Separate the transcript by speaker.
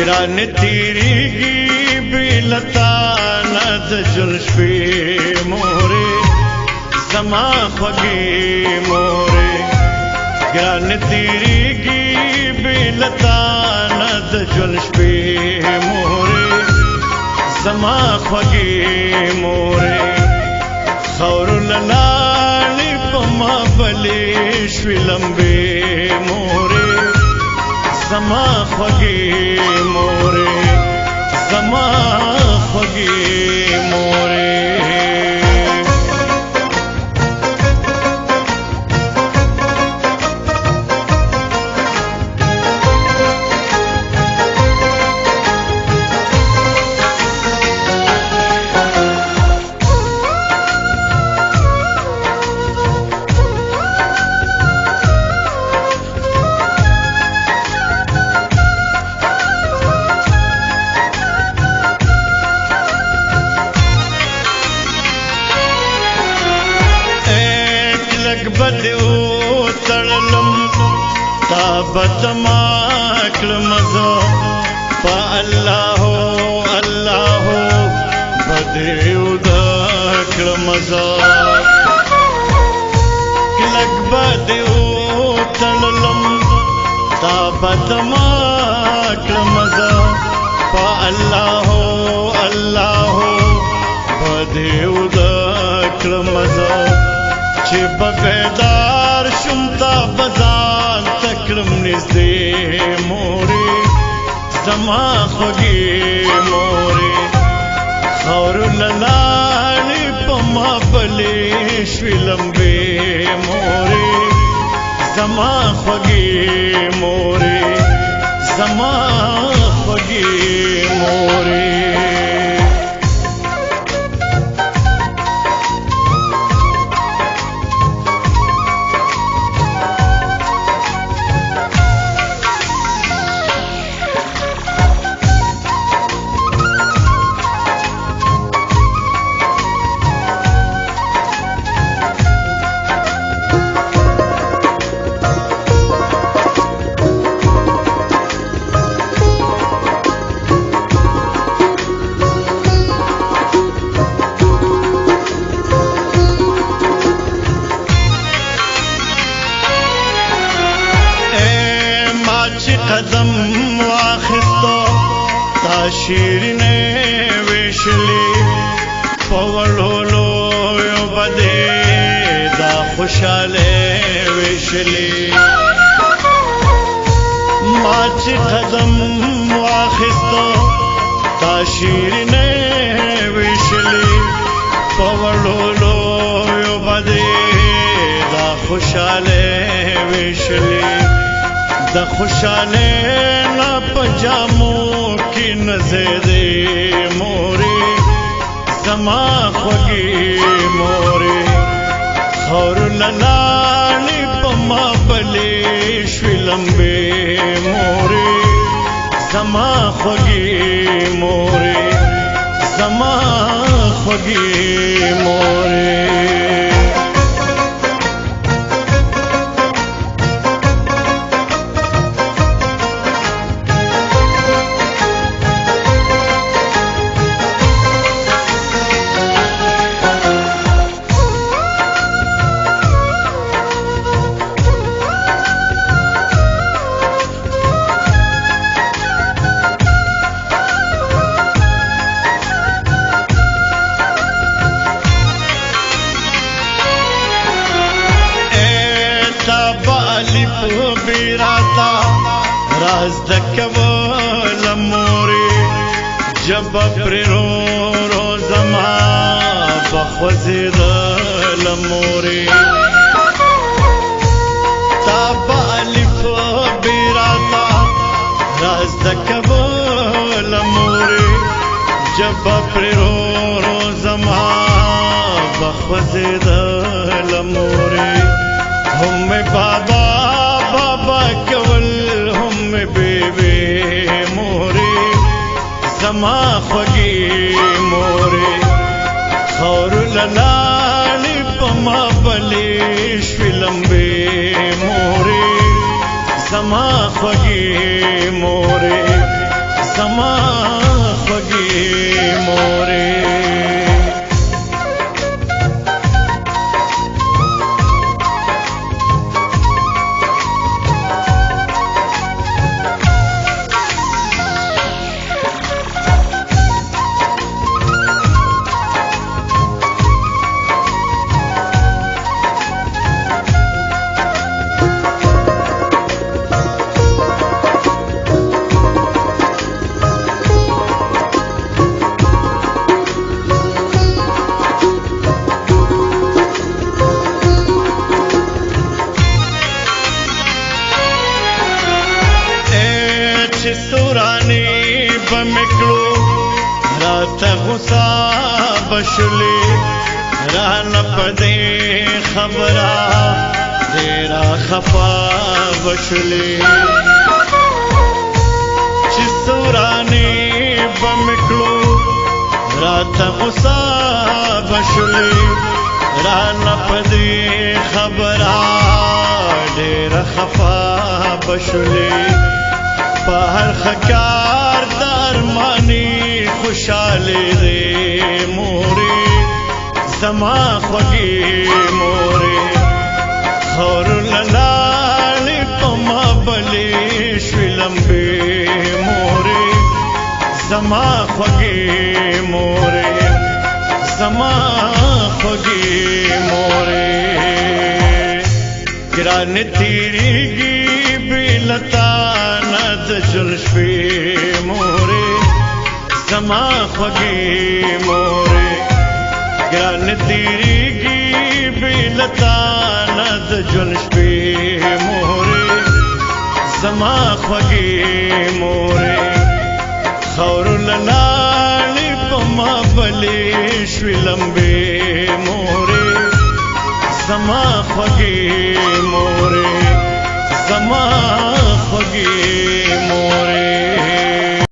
Speaker 1: ګران تیریږي بلتا ند جلشپې مورې زما خوږې مورې ګران تیریږي بلتا ند جلشپې مورې زما خوږې مورې خور لاله په ما بلې شوي لمبې مورې زما خوږې مورې زما خوږې مورې بدو تړلم تابت ما کړم زه په الله الله بدو کړم زه کلک بدو تړلم تابت ما کړم زه په الله الله بدو کړم زه چې بغدار شم تا بزان تکرم نږدې مورې زما خوږې مورې خور لاله په ما بلې شوي لمبې مورې زما خوږې مورې زما خوږې مورې قدم واخستو تا شیرینه ویشلی پوړولو یو بده دا خوشاله ویشلی ما چې قدم واخستو تا شیرینه ویشلی پوړولو یو بده دا خوشاله ویشلی د خوشاله نا پجامو کې نزدې مورې زما خوږې مورې خور لاله په ما بلې شوي لمبې مورې زما خوږې مورې زما خوږې مورې بیراتا راز دکول مورې جب پر رو زما بخوزیدل مورې تاب الف بیراتا راز دکول مورې جب پر رو زما بخوزیدل مورې هم بابا بابا کول هم بیبی مورې زما خوږې مورې خور لاله په ما بلې شوي لمبې مورې زما خوږې مورې زما خوږې مورې سورانی بمکلو رات غصا بشلی رانا پدے خبرا تیرا خفا بشلی چی سورانی بمکلو رات غصا بشلی رانا پدے خبرا تیرا خفا بشلی پہر خکار درمانی خوشحالی دے موری زما خوږې مورې خور للاړې په ما بلې شوې لمبې مورې زما خوږې مورې زما خوږې مورې ګرانې تېرېږي بې لتا د ژوند شپې مورې زما خوږې مورې ګرانې تېرېږي بې له تا نه د ژوند شپې مورې زما خوږې مورې خاورو له لاړې په ما بلې شوې لمبې مورې زما خوږې مورې زما خوږې مورې